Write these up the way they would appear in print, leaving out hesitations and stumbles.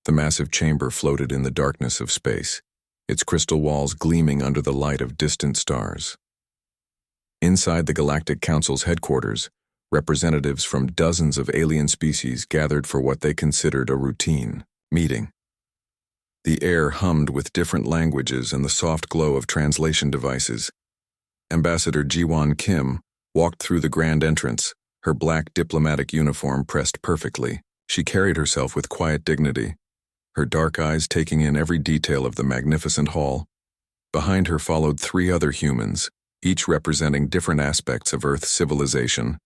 The massive chamber floated in the darkness of space, its crystal walls gleaming under the light of distant stars. Inside the Galactic Council's headquarters, representatives from dozens of alien species gathered for what they considered a routine meeting. The air hummed with different languages and the soft glow of translation devices. Ambassador Ji-won Kim walked through the grand entrance, her black diplomatic uniform pressed perfectly. She carried herself with quiet dignity, her dark eyes taking in every detail of the magnificent hall. Behind her followed 3 other humans, each representing different aspects of Earth civilization.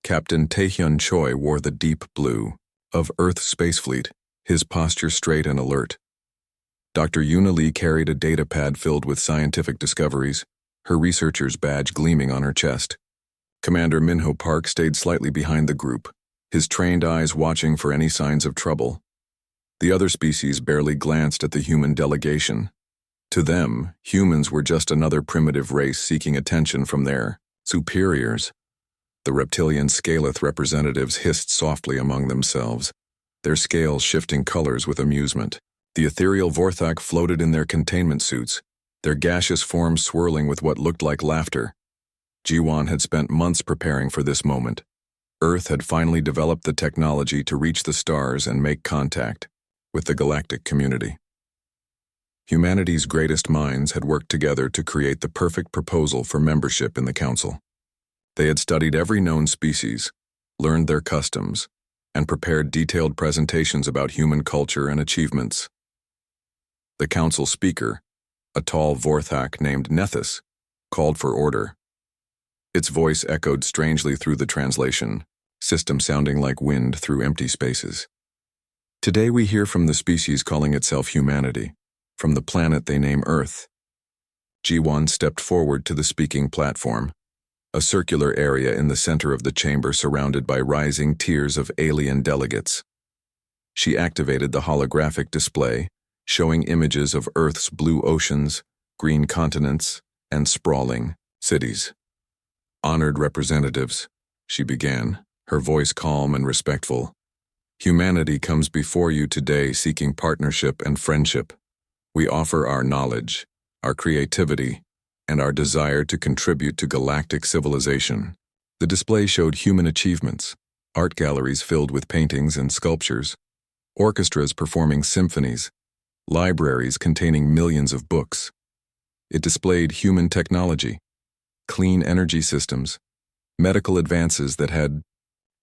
Captain Taehyun Choi wore the deep blue of Earth Space Fleet, his posture straight and alert. Dr. Yuna Lee carried a data pad filled with scientific discoveries, her researcher's badge gleaming on her chest. Commander Minho Park stayed slightly behind the group, his trained eyes watching for any signs of trouble. The other species barely glanced at the human delegation. To them, humans were just another primitive race seeking attention from their superiors. The reptilian Scaleth representatives hissed softly among themselves, their scales shifting colors with amusement. The ethereal Vorthak floated in their containment suits, their gaseous forms swirling with what looked like laughter. Ji-won had spent months preparing for this moment. Earth had finally developed the technology to reach the stars and make contact with the galactic community. Humanity's greatest minds had worked together to create the perfect proposal for membership in the Council. They had studied every known species, learned their customs, and prepared detailed presentations about human culture and achievements. The Council speaker, a tall Vorthak named Nethys, called for order. Its voice echoed strangely through the translation, system sounding like wind through empty spaces. Today we hear from the species calling itself humanity, from the planet they name Earth. Ji-won stepped forward to the speaking platform, a circular area in the center of the chamber surrounded by rising tiers of alien delegates. She activated the holographic display, showing images of Earth's blue oceans, green continents, and sprawling cities. Honored representatives, she began, her voice calm and respectful. Humanity comes before you today seeking partnership and friendship. We offer our knowledge, our creativity, and our desire to contribute to galactic civilization. The display showed human achievements, art galleries filled with paintings and sculptures, orchestras performing symphonies, libraries containing millions of books. It displayed human technology, clean energy systems, medical advances that had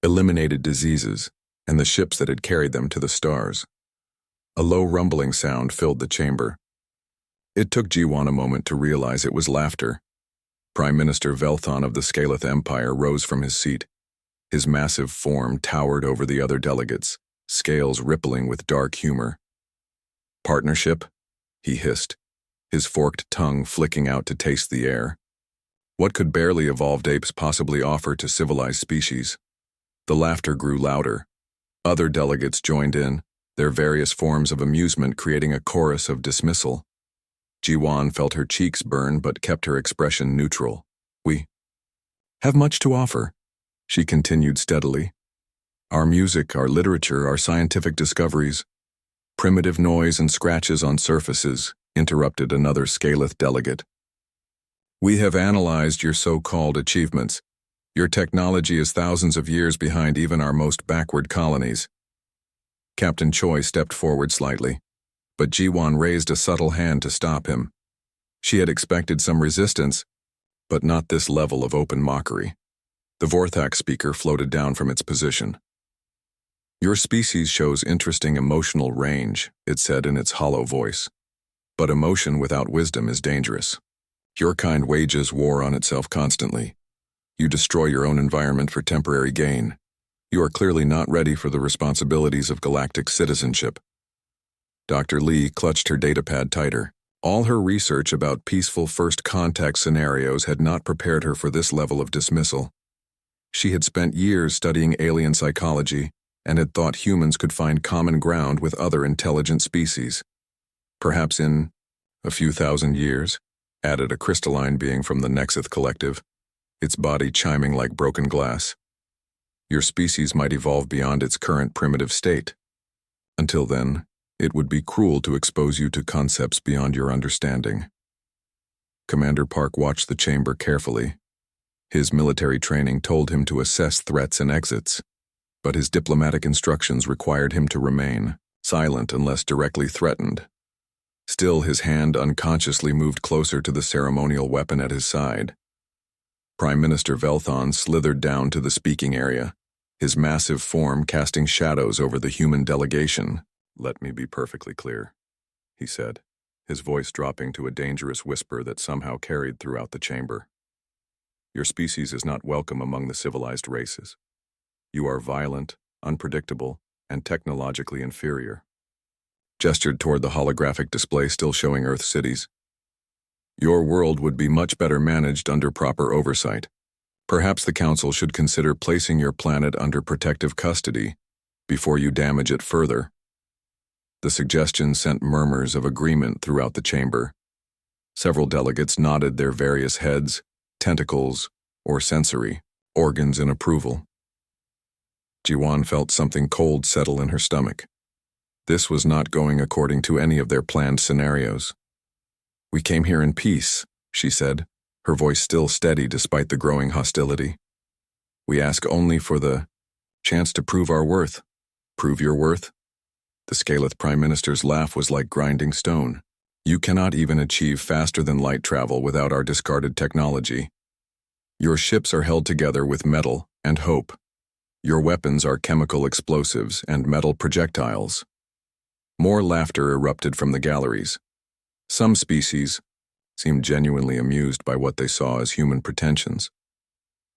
eliminated diseases, and the ships that had carried them to the stars. A low rumbling sound filled the chamber. It took Ji-won a moment to realize it was laughter. Prime Minister Velthon of the Scaleth Empire rose from his seat. His massive form towered over the other delegates, scales rippling with dark humor. Partnership? He hissed, his forked tongue flicking out to taste the air. What could barely evolved apes possibly offer to civilized species? The laughter grew louder. Other delegates joined in, their various forms of amusement creating a chorus of dismissal. Ji-won felt her cheeks burn but kept her expression neutral. We have much to offer, she continued steadily. Our music, our literature, our scientific discoveries. Primitive noise and scratches on surfaces, interrupted another Scaleth delegate. We have analyzed your so-called achievements. Your technology is thousands of years behind even our most backward colonies. Captain Choi stepped forward slightly, but Ji-won raised a subtle hand to stop him. She had expected some resistance, but not this level of open mockery. The Vorthak speaker floated down from its position. Your species shows interesting emotional range, it said in its hollow voice. But emotion without wisdom is dangerous. Your kind wages war on itself constantly. You destroy your own environment for temporary gain. You are clearly not ready for the responsibilities of galactic citizenship. Dr. Lee clutched her datapad tighter. All her research about peaceful first contact scenarios had not prepared her for this level of dismissal. She had spent years studying alien psychology and had thought humans could find common ground with other intelligent species. Perhaps in a few thousand years, added a crystalline being from the Nexith Collective, its body chiming like broken glass. Your species might evolve beyond its current primitive state. Until then, It would be cruel to expose you to concepts beyond your understanding. Commander Park watched the chamber carefully. His military training told him to assess threats and exits, but his diplomatic instructions required him to remain silent unless directly threatened. Still, his hand unconsciously moved closer to the ceremonial weapon at his side. Prime Minister Velthon slithered down to the speaking area, his massive form casting shadows over the human delegation. "Let me be perfectly clear," he said, his voice dropping to a dangerous whisper that somehow carried throughout the chamber. "Your species is not welcome among the civilized races. You are violent, unpredictable, and technologically inferior." Gestured toward the holographic display still showing Earth cities. "Your world would be much better managed under proper oversight. Perhaps the Council should consider placing your planet under protective custody before you damage it further." The suggestion sent murmurs of agreement throughout the chamber. Several delegates nodded their various heads, tentacles, or sensory organs in approval. Jiwan felt something cold settle in her stomach. This was not going according to any of their planned scenarios. "We came here in peace," she said, her voice still steady despite the growing hostility. "We ask only for the chance to prove our worth." "Prove your worth?" The Scaleth Prime Minister's laugh was like grinding stone. "You cannot even achieve faster than light travel without our discarded technology. Your ships are held together with metal and hope. Your weapons are chemical explosives and metal projectiles." More laughter erupted from the galleries. Some species seemed genuinely amused by what they saw as human pretensions.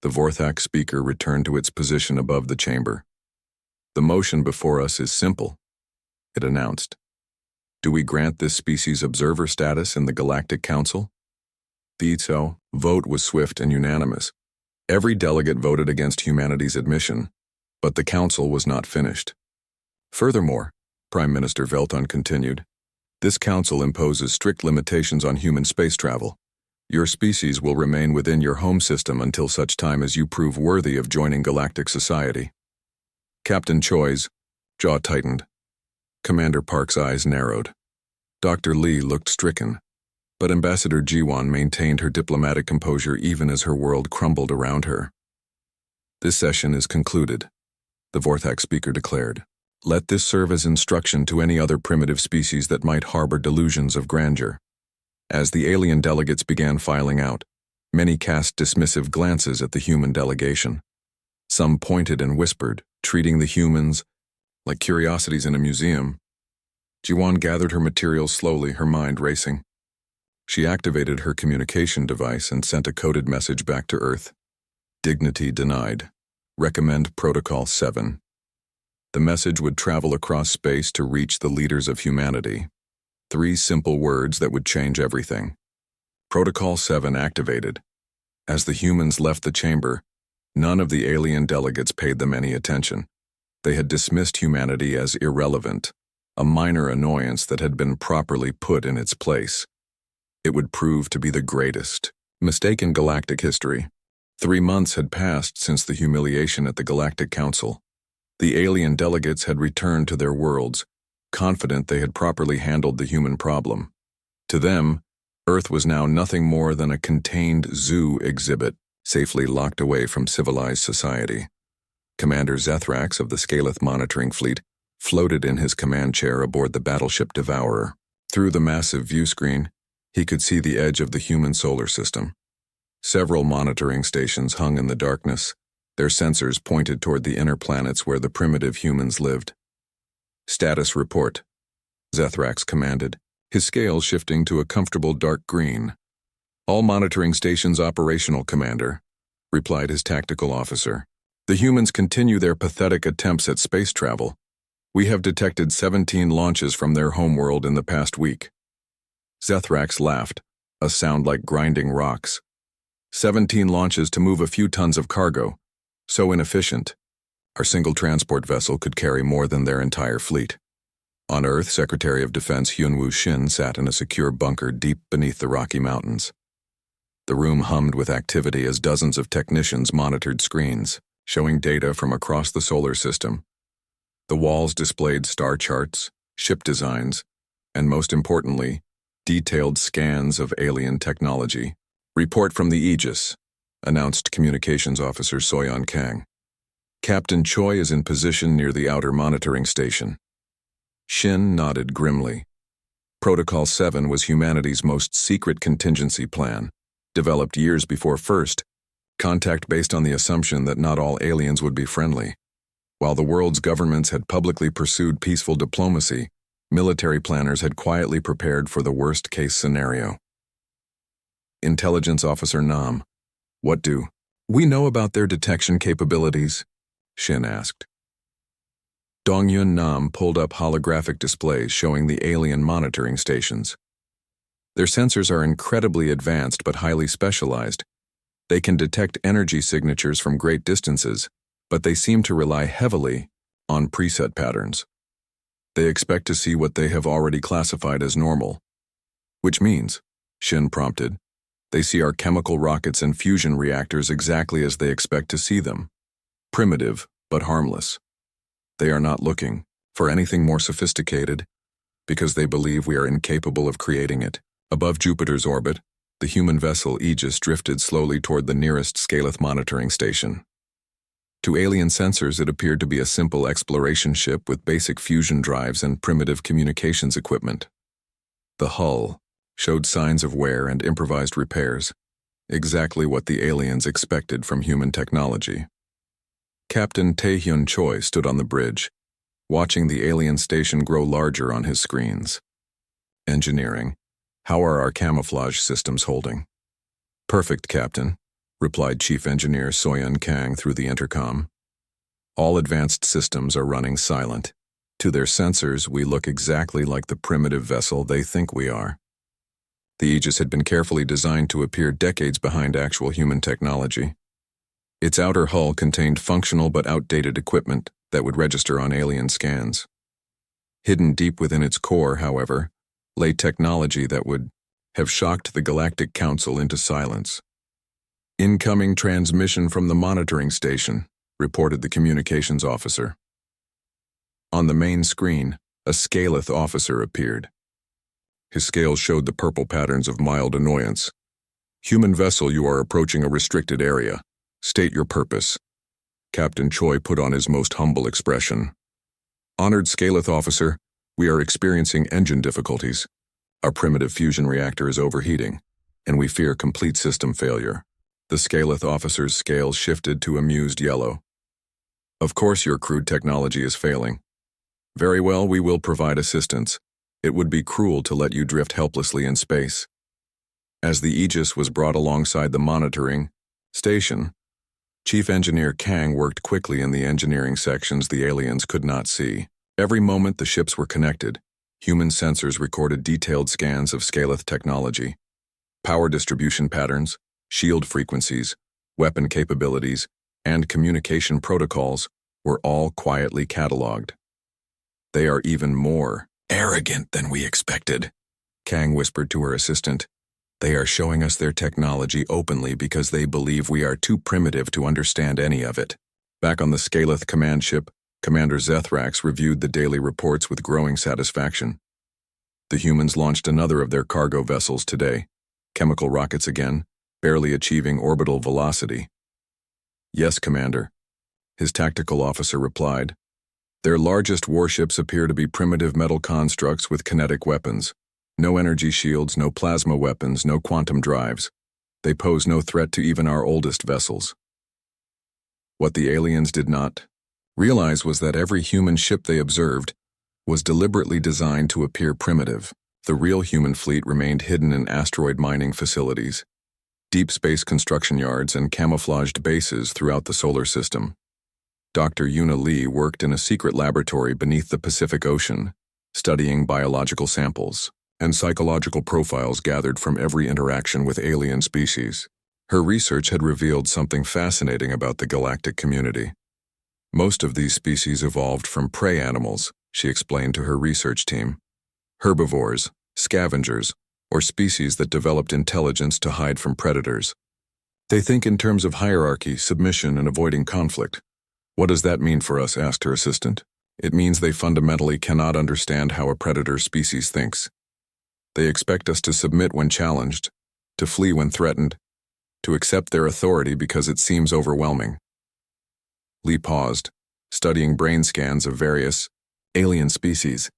The Vorthak speaker returned to its position above the chamber. "The motion before us is simple," it announced. "Do we grant this species observer status in the Galactic Council?" The vote was swift and unanimous. Every delegate voted against humanity's admission, but the Council was not finished. "Furthermore," Prime Minister Velton continued, "this Council imposes strict limitations on human space travel. Your species will remain within your home system until such time as you prove worthy of joining galactic society." Captain Choi's jaw tightened. Commander Park's eyes narrowed. Dr. Lee looked stricken, but Ambassador Jiwan maintained her diplomatic composure even as her world crumbled around her. "This session is concluded," the Vorthak speaker declared. "Let this serve as instruction to any other primitive species that might harbor delusions of grandeur." As the alien delegates began filing out, many cast dismissive glances at the human delegation. Some pointed and whispered, treating the humans like curiosities in a museum. Jiwan gathered her materials slowly, her mind racing. She activated her communication device and sent a coded message back to Earth. "Dignity denied. Recommend Protocol 7. The message would travel across space to reach the leaders of humanity. 3 simple words that would change everything. Protocol 7 activated. As the humans left the chamber, none of the alien delegates paid them any attention. They had dismissed humanity as irrelevant, a minor annoyance that had been properly put in its place. It would prove to be the greatest mistake in galactic history. 3 months had passed since the humiliation at the Galactic Council. The alien delegates had returned to their worlds, confident they had properly handled the human problem. To them, Earth was now nothing more than a contained zoo exhibit, safely locked away from civilized society. Commander Zethrax of the Scaleth Monitoring Fleet floated in his command chair aboard the battleship Devourer. Through the massive view screen, he could see the edge of the human solar system. Several monitoring stations hung in the darkness, their sensors pointed toward the inner planets where the primitive humans lived. "Status report," Zethrax commanded, his scales shifting to a comfortable dark green. "All monitoring stations operational, Commander," replied his tactical officer. "The humans continue their pathetic attempts at space travel. We have detected 17 launches from their homeworld in the past week." Zethrax laughed, a sound like grinding rocks. 17 launches to move a few tons of cargo. So inefficient. Our single transport vessel could carry more than their entire fleet. On Earth, Secretary of Defense Hyunwoo Shin sat in a secure bunker deep beneath the Rocky Mountains. The room hummed with activity as dozens of technicians monitored screens, showing data from across the solar system. The walls displayed star charts, ship designs, and most importantly, detailed scans of alien technology. "Report from the Aegis," announced Communications Officer Soyeon Kang. "Captain Choi is in position near the outer monitoring station." Shin nodded grimly. Protocol 7 was humanity's most secret contingency plan, developed years before first contact based on the assumption that not all aliens would be friendly. While the world's governments had publicly pursued peaceful diplomacy, military planners had quietly prepared for the worst-case scenario. Intelligence Officer Nam, "What do we know about their detection capabilities?" Shin asked. Dongyun Nam pulled up holographic displays showing the alien monitoring stations. Their sensors are incredibly advanced but highly specialized. They can detect energy signatures from great distances, but they seem to rely heavily on preset patterns. They expect to see what they have already classified as normal. "Which means," Shin prompted, "they see our chemical rockets and fusion reactors exactly as they expect to see them. Primitive, but harmless. They are not looking for anything more sophisticated because they believe we are incapable of creating it." Above Jupiter's orbit, the human vessel Aegis drifted slowly toward the nearest Scaleth monitoring station. To alien sensors, it appeared to be a simple exploration ship with basic fusion drives and primitive communications equipment. The hull showed signs of wear and improvised repairs, exactly what the aliens expected from human technology. Captain Taehyun Choi stood on the bridge, watching the alien station grow larger on his screens. "Engineering, how are our camouflage systems holding?" "Perfect, Captain," replied Chief Engineer Soyeon Kang through the intercom. "All advanced systems are running silent. To their sensors, we look exactly like the primitive vessel they think we are." The Aegis had been carefully designed to appear decades behind actual human technology. Its outer hull contained functional but outdated equipment that would register on alien scans. Hidden deep within its core, however, lay technology that would have shocked the Galactic Council into silence. "Incoming transmission from the monitoring station," reported the communications officer. On the main screen, a Scaleth officer appeared. His scales showed the purple patterns of mild annoyance. "Human vessel, you are approaching a restricted area. State your purpose." Captain Choi put on his most humble expression. "Honored Scaleth officer, we are experiencing engine difficulties. Our primitive fusion reactor is overheating, and we fear complete system failure." The Scaleth officer's scales shifted to amused yellow. "Of course your crude technology is failing. Very well, we will provide assistance. It would be cruel to let you drift helplessly in space." As the Aegis was brought alongside the monitoring station, Chief Engineer Kang worked quickly in the engineering sections the aliens could not see. Every moment the ships were connected, human sensors recorded detailed scans of Scaleth technology. Power distribution patterns, shield frequencies, weapon capabilities, and communication protocols were all quietly cataloged. "They are even more arrogant than we expected," Kang whispered to her assistant. "They are showing us their technology openly because they believe we are too primitive to understand any of it." Back on the Scaleth command ship, Commander Zethrax reviewed the daily reports with growing satisfaction. The humans launched another of their cargo vessels today, chemical rockets again, barely achieving orbital velocity. "Yes, Commander," his tactical officer replied. "Their largest warships appear to be primitive metal constructs with kinetic weapons. No energy shields, no plasma weapons, no quantum drives. They pose no threat to even our oldest vessels." What the aliens did not realize was that every human ship they observed was deliberately designed to appear primitive. The real human fleet remained hidden in asteroid mining facilities, deep space construction yards, and camouflaged bases throughout the solar system. Dr. Yuna Lee worked in a secret laboratory beneath the Pacific Ocean, studying biological samples and psychological profiles gathered from every interaction with alien species. Her research had revealed something fascinating about the galactic community. Most of these species evolved from prey animals, she explained to her research team. Herbivores, scavengers, or species that developed intelligence to hide from predators. "They think in terms of hierarchy, submission, and avoiding conflict." "What does that mean for us?" asked her assistant. It means they fundamentally cannot understand how a predator species thinks. They expect us to submit when challenged, to flee when threatened, to accept their authority because it seems overwhelming. Lee paused, studying brain scans of various alien species.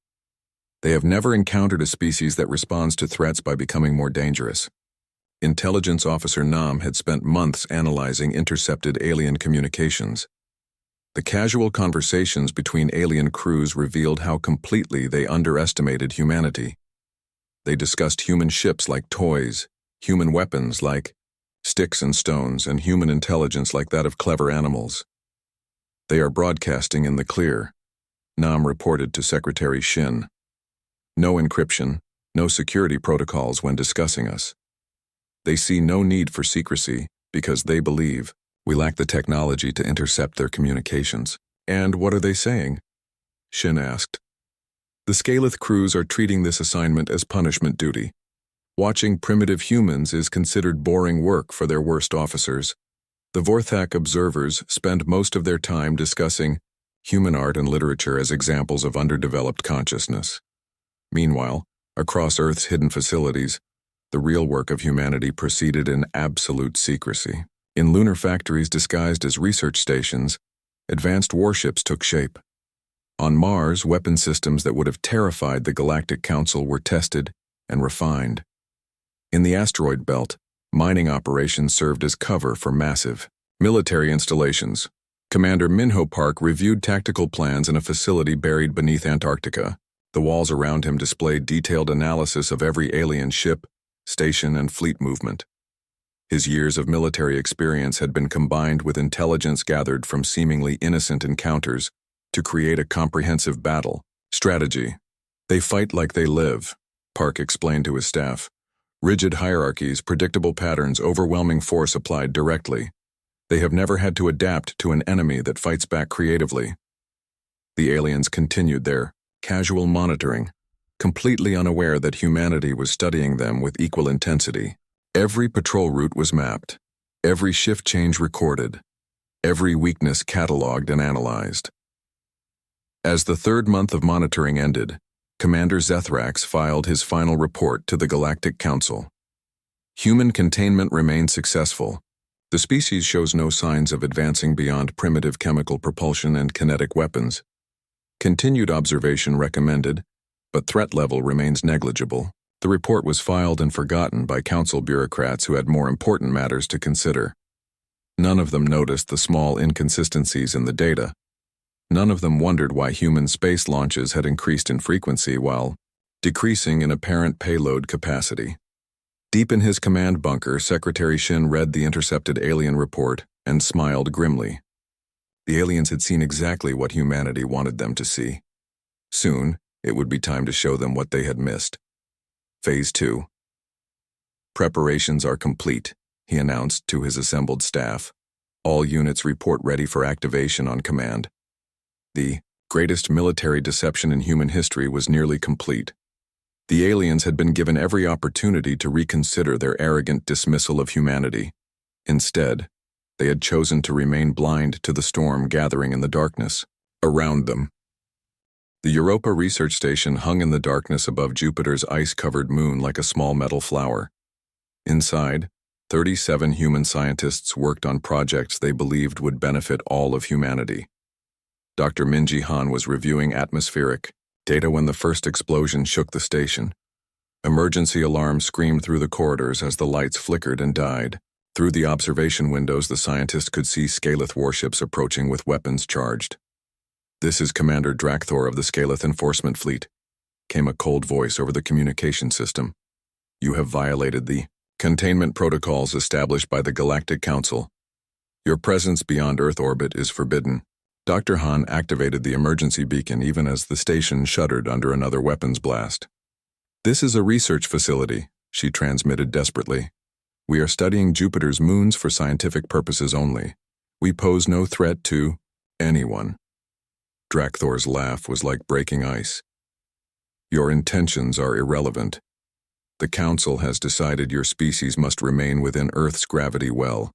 They have never encountered a species that responds to threats by becoming more dangerous. Intelligence Officer Nam had spent months analyzing intercepted alien communications. The casual conversations between alien crews revealed how completely they underestimated humanity. They discussed human ships like toys, human weapons like sticks and stones, and human intelligence like that of clever animals. They are broadcasting in the clear, Nam reported to Secretary Shin. No encryption, no security protocols when discussing us. They see no need for secrecy because they believe we lack the technology to intercept their communications. And what are they saying? Shin asked. The Scaleth crews are treating this assignment as punishment duty. Watching primitive humans is considered boring work for their worst officers. The Vorthak observers spend most of their time discussing human art and literature as examples of underdeveloped consciousness. Meanwhile, across Earth's hidden facilities, the real work of humanity proceeded in absolute secrecy. In lunar factories disguised as research stations, advanced warships took shape. On Mars, weapon systems that would have terrified the Galactic Council were tested and refined. In the asteroid belt, mining operations served as cover for massive military installations. Commander Minho Park reviewed tactical plans in a facility buried beneath Antarctica. The walls around him displayed detailed analysis of every alien ship, station, and fleet movement. His years of military experience had been combined with intelligence gathered from seemingly innocent encounters to create a comprehensive battle strategy. They fight like they live, Park explained to his staff. Rigid hierarchies, predictable patterns, overwhelming force applied directly. They have never had to adapt to an enemy that fights back creatively. The aliens continued their casual monitoring, completely unaware that humanity was studying them with equal intensity. Every patrol route was mapped, every shift change recorded, every weakness cataloged and analyzed. As the third month of monitoring ended, Commander Zethrax filed his final report to the Galactic Council. Human containment remained successful. The species shows no signs of advancing beyond primitive chemical propulsion and kinetic weapons. Continued observation recommended, but threat level remains negligible. The report was filed and forgotten by council bureaucrats who had more important matters to consider. None of them noticed the small inconsistencies in the data. None of them wondered why human space launches had increased in frequency while decreasing in apparent payload capacity. Deep in his command bunker, Secretary Shin read the intercepted alien report and smiled grimly. The aliens had seen exactly what humanity wanted them to see. Soon, it would be time to show them what they had missed. Phase 2. Preparations are complete, he announced to his assembled staff. All units report ready for activation on command. The greatest military deception in human history was nearly complete. The aliens had been given every opportunity to reconsider their arrogant dismissal of humanity. Instead, they had chosen to remain blind to the storm gathering in the darkness around them. The Europa research station hung in the darkness above Jupiter's ice-covered moon like a small metal flower. Inside, 37 human scientists worked on projects they believed would benefit all of humanity. Dr. Minji Han was reviewing atmospheric data when the first explosion shook the station. Emergency alarms screamed through the corridors as the lights flickered and died. Through the observation windows, the scientists could see Scaleth warships approaching with weapons charged. "This is Commander Drakthor of the Scaleth Enforcement Fleet," came a cold voice over the communication system. "You have violated the containment protocols established by the Galactic Council. Your presence beyond Earth orbit is forbidden." Dr. Han activated the emergency beacon even as the station shuddered under another weapons blast. "This is a research facility," she transmitted desperately. "We are studying Jupiter's moons for scientific purposes only. We pose no threat to anyone." Drakthor's laugh was like breaking ice. "Your intentions are irrelevant. The Council has decided your species must remain within Earth's gravity well.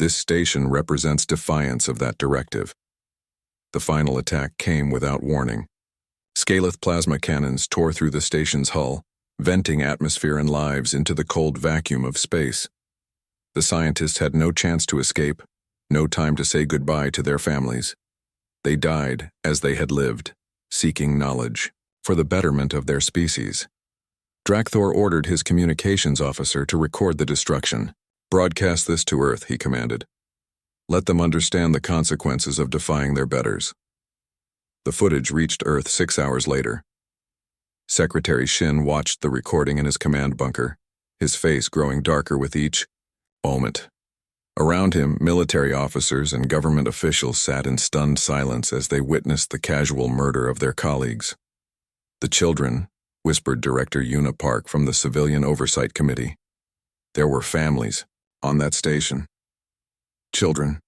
This station represents defiance of that directive." The final attack came without warning. Scaleth plasma cannons tore through the station's hull, venting atmosphere and lives into the cold vacuum of space. The scientists had no chance to escape, no time to say goodbye to their families. They died as they had lived, seeking knowledge, for the betterment of their species. Drakthor ordered his communications officer to record the destruction. "Broadcast this to Earth," he commanded. "Let them understand the consequences of defying their betters." The footage reached Earth 6 hours later. Secretary Shin watched the recording in his command bunker, his face growing darker with each moment. Around him, military officers and government officials sat in stunned silence as they witnessed the casual murder of their colleagues. "The children," whispered Director Una Park from the Civilian Oversight Committee. "There were families on that station. Children."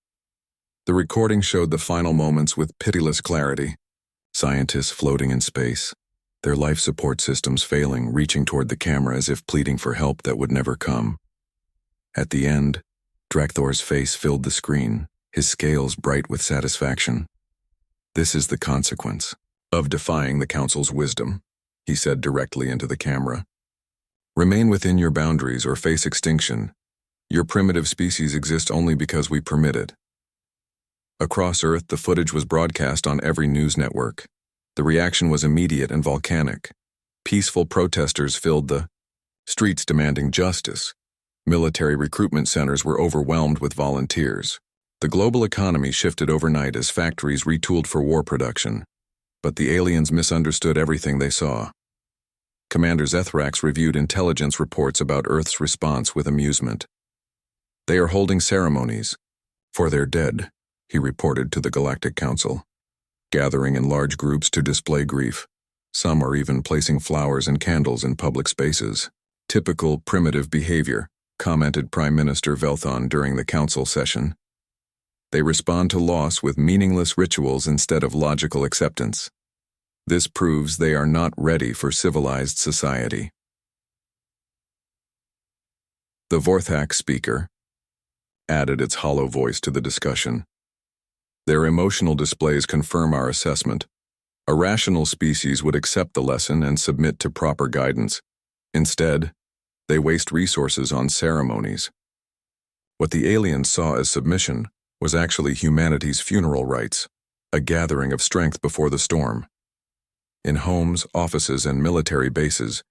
The recording showed the final moments with pitiless clarity. Scientists floating in space, their life support systems failing, reaching toward the camera as if pleading for help that would never come. At the end, Drakthor's face filled the screen, his scales bright with satisfaction. "This is the consequence of defying the Council's wisdom," he said directly into the camera. "Remain within your boundaries or face extinction. Your primitive species exist only because we permit it." Across Earth, the footage was broadcast on every news network. The reaction was immediate and volcanic. Peaceful protesters filled the streets demanding justice. Military recruitment centers were overwhelmed with volunteers. The global economy shifted overnight as factories retooled for war production. But the aliens misunderstood everything they saw. Commander Zethrax reviewed intelligence reports about Earth's response with amusement. "They are holding ceremonies for their dead," he reported to the Galactic Council, "gathering in large groups to display grief. Some are even placing flowers and candles in public spaces. Typical primitive behavior," commented Prime Minister Velthon during the council session. "They respond to loss with meaningless rituals instead of logical acceptance. This proves they are not ready for civilized society." The Vorthak speaker added its hollow voice to the discussion. "Their emotional displays confirm our assessment. A rational species would accept the lesson and submit to proper guidance. Instead, they waste resources on ceremonies." What the aliens saw as submission was actually humanity's funeral rites, a gathering of strength before the storm. In homes, offices, and military bases,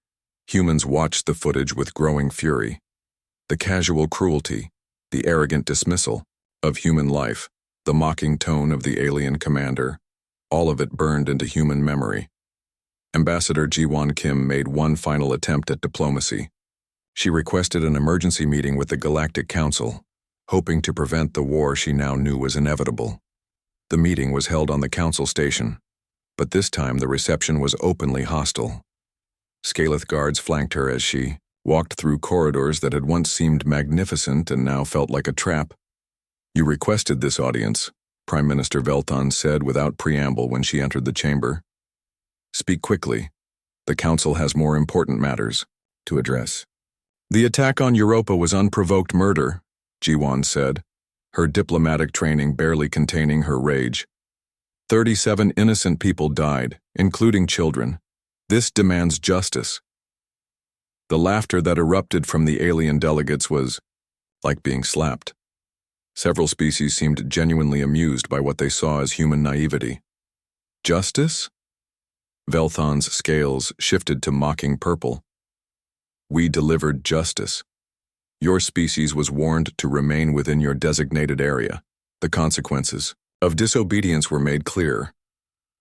humans watched the footage with growing fury. The casual cruelty, the arrogant dismissal of human life, the mocking tone of the alien commander, all of it burned into human memory. Ambassador Jiwon Kim made one final attempt at diplomacy. She requested an emergency meeting with the Galactic Council, hoping to prevent the war she now knew was inevitable. The meeting was held on the council station, but this time the reception was openly hostile. Scaleth guards flanked her as she walked through corridors that had once seemed magnificent and now felt like a trap. "You requested this audience," Prime Minister Velthon said without preamble when she entered the chamber. "Speak quickly. The Council has more important matters to address." "The attack on Europa was unprovoked murder," Jiwon said, her diplomatic training barely containing her rage. 37 innocent people died, including children. This demands justice." The laughter that erupted from the alien delegates was like being slapped. Several species seemed genuinely amused by what they saw as human naivety. "Justice?" Velthon's scales shifted to mocking purple. "We delivered justice. Your species was warned to remain within your designated area. The consequences of disobedience were made clear.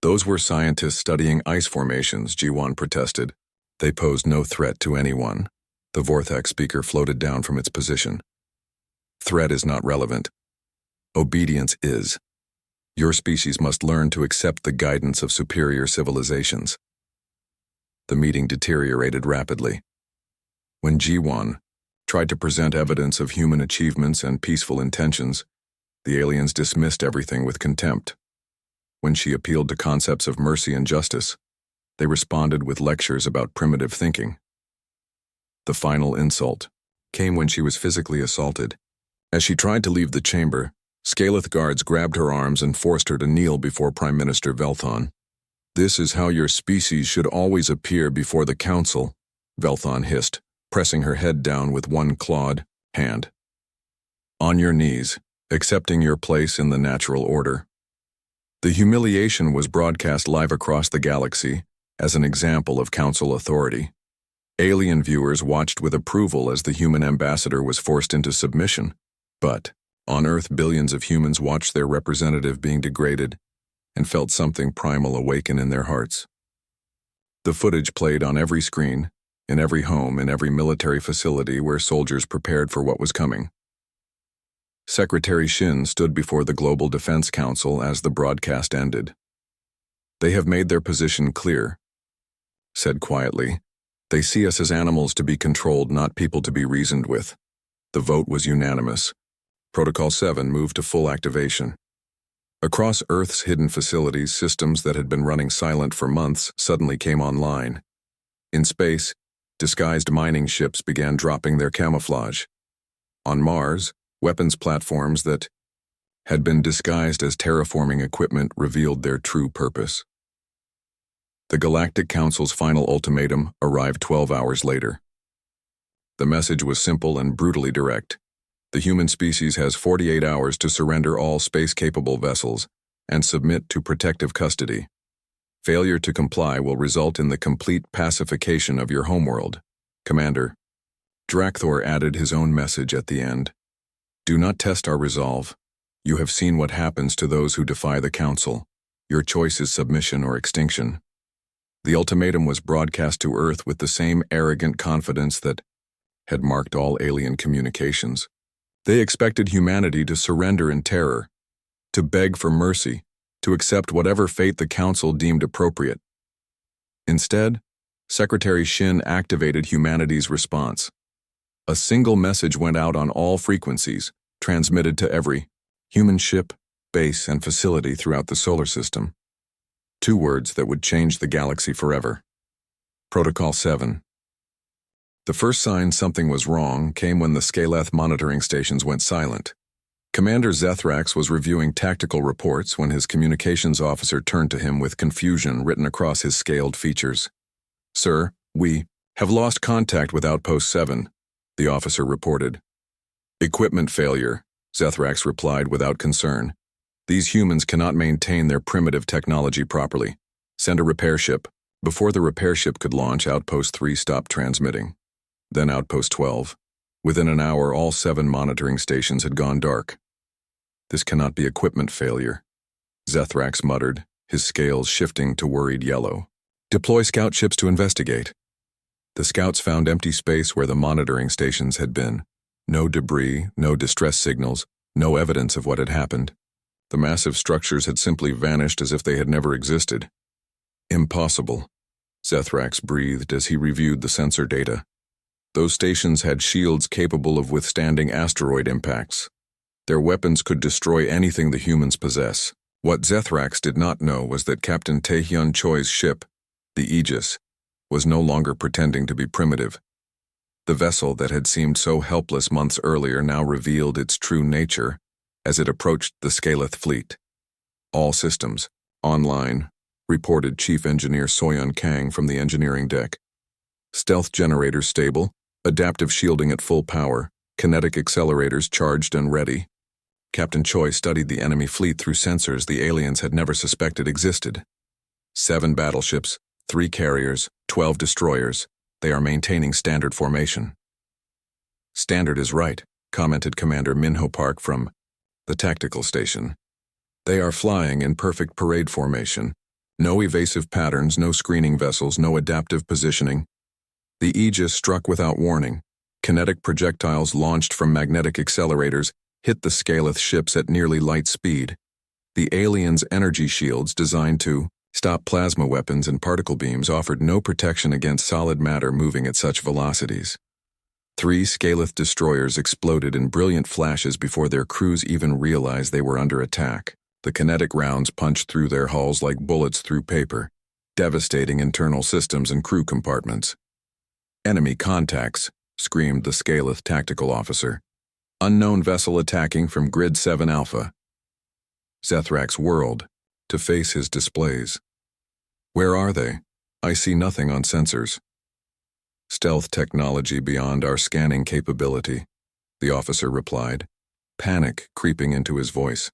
Those were scientists studying ice formations," Jiwon protested. "They posed no threat to anyone." The Vorthak speaker floated down from its position. "Threat is not relevant. Obedience is. Your species must learn to accept the guidance of superior civilizations." The meeting deteriorated rapidly. When Jiwon tried to present evidence of human achievements and peaceful intentions, the aliens dismissed everything with contempt. When she appealed to concepts of mercy and justice, they responded with lectures about primitive thinking. The final insult came when she was physically assaulted. As she tried to leave the chamber, Scaleth guards grabbed her arms and forced her to kneel before Prime Minister Velthon. "This is how your species should always appear before the council," Velthon hissed, pressing her head down with one clawed hand. "On your knees, accepting your place in the natural order." The humiliation was broadcast live across the galaxy as an example of council authority. Alien viewers watched with approval as the human ambassador was forced into submission, but on Earth billions of humans watched their representative being degraded and felt something primal awaken in their hearts. The footage played on every screen, in every home, in every military facility where soldiers prepared for what was coming. Secretary Shin stood before the Global Defense Council as the broadcast ended. "They have made their position clear," said quietly. "They see us as animals to be controlled, not people to be reasoned with." The vote was unanimous. Protocol 7 moved to full activation. Across Earth's hidden facilities, systems that had been running silent for months suddenly came online. In space, disguised mining ships began dropping their camouflage. On Mars, weapons platforms that had been disguised as terraforming equipment revealed their true purpose. The Galactic Council's final ultimatum arrived 12 hours later. The message was simple and brutally direct. The human species has 48 hours to surrender all space-capable vessels and submit to protective custody. Failure to comply will result in the complete pacification of your homeworld. Commander. Drakthor added his own message at the end. "Do not test our resolve. You have seen what happens to those who defy the Council. Your choice is submission or extinction." The ultimatum was broadcast to Earth with the same arrogant confidence that had marked all alien communications. They expected humanity to surrender in terror, to beg for mercy, to accept whatever fate the Council deemed appropriate. Instead, Secretary Shin activated humanity's response. A single message went out on all frequencies, transmitted to every human ship, base, and facility throughout the solar system. 2 words that would change the galaxy forever. Protocol 7. The first sign something was wrong came when the Scaleth monitoring stations went silent. Commander Zethrax was reviewing tactical reports when his communications officer turned to him with confusion written across his scaled features. "Sir, we have lost contact with Outpost 7, the officer reported. "Equipment failure," Zethrax replied without concern. "These humans cannot maintain their primitive technology properly. Send a repair ship." Before the repair ship could launch, Outpost 3 stopped transmitting. Then Outpost 12. Within an hour, all 7 monitoring stations had gone dark. "This cannot be equipment failure," Zethrax muttered, his scales shifting to worried yellow. "Deploy scout ships to investigate." The scouts found empty space where the monitoring stations had been. No debris, no distress signals, no evidence of what had happened. The massive structures had simply vanished as if they had never existed. "Impossible," Zethrax breathed as he reviewed the sensor data. Those stations had shields capable of withstanding asteroid impacts. Their weapons could destroy anything the humans possess. What Zethrax did not know was that Captain Taehyun Choi's ship, the Aegis, was no longer pretending to be primitive. The vessel that had seemed so helpless months earlier now revealed its true nature as it approached the Scaleth fleet. "All systems online," reported Chief Engineer Soyun Kang from the engineering deck. "Stealth generators stable, adaptive shielding at full power, kinetic accelerators charged and ready." Captain Choi studied the enemy fleet through sensors the aliens had never suspected existed. 7 battleships, 3 carriers, 12 destroyers. They are maintaining standard formation. "Standard is right," commented Commander Minho Park from the tactical station. "They are flying in perfect parade formation. No evasive patterns, no screening vessels, no adaptive positioning." The Aegis struck without warning. Kinetic projectiles launched from magnetic accelerators hit the Scaleth ships at nearly light speed. The aliens' energy shields, designed to stop plasma weapons and particle beams, offered no protection against solid matter moving at such velocities. 3 Scaleth destroyers exploded in brilliant flashes before their crews even realized they were under attack. The kinetic rounds punched through their hulls like bullets through paper, devastating internal systems and crew compartments. "Enemy contacts," screamed the Scaleth tactical officer. Unknown vessel attacking from Grid 7 Alpha. Zethrak's whirled to face his displays. Where are they? I see nothing on sensors. Stealth technology beyond our scanning capability, the officer replied, panic creeping into his voice.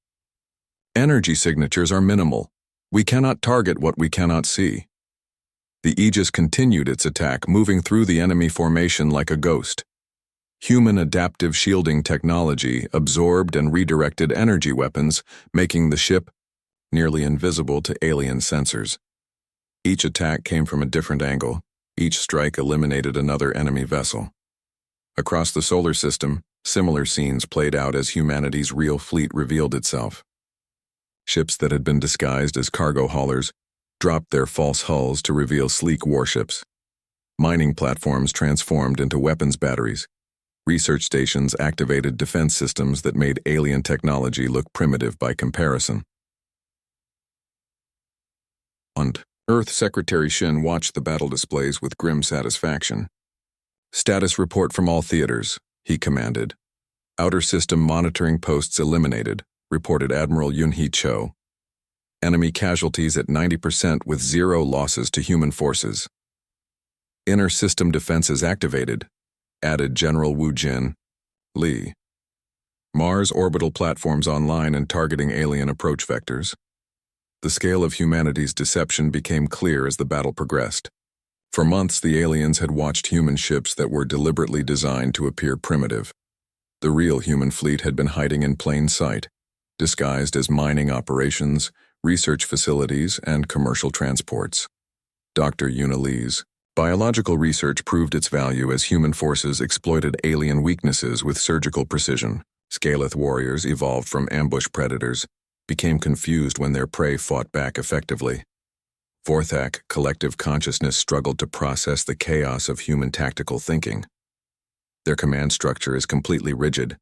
Energy signatures are minimal. We cannot target what we cannot see. The Aegis continued its attack, moving through the enemy formation like a ghost. Human adaptive shielding technology absorbed and redirected energy weapons, making the ship nearly invisible to alien sensors. Each attack came from a different angle. Each strike eliminated another enemy vessel. Across the solar system, similar scenes played out as humanity's real fleet revealed itself. Ships that had been disguised as cargo haulers dropped their false hulls to reveal sleek warships. Mining platforms transformed into weapons batteries. Research stations activated defense systems that made alien technology look primitive by comparison. And Earth Secretary Shin watched the battle displays with grim satisfaction. Status report from all theaters, he commanded. Outer system monitoring posts eliminated, reported Admiral Yun-Hee Cho. Enemy casualties at 90% with 0 losses to human forces. Inner system defenses activated, added General Wu Jin, Lee. Mars orbital platforms online and targeting alien approach vectors. The scale of humanity's deception became clear as the battle progressed. For months, the aliens had watched human ships that were deliberately designed to appear primitive. The real human fleet had been hiding in plain sight, disguised as mining operations, research facilities, and commercial transports. Dr. Yuna Lee's biological research proved its value as human forces exploited alien weaknesses with surgical precision. Scaleth warriors evolved from ambush predators, became confused when their prey fought back effectively. Vorthak collective consciousness struggled to process the chaos of human tactical thinking. Their command structure is completely rigid,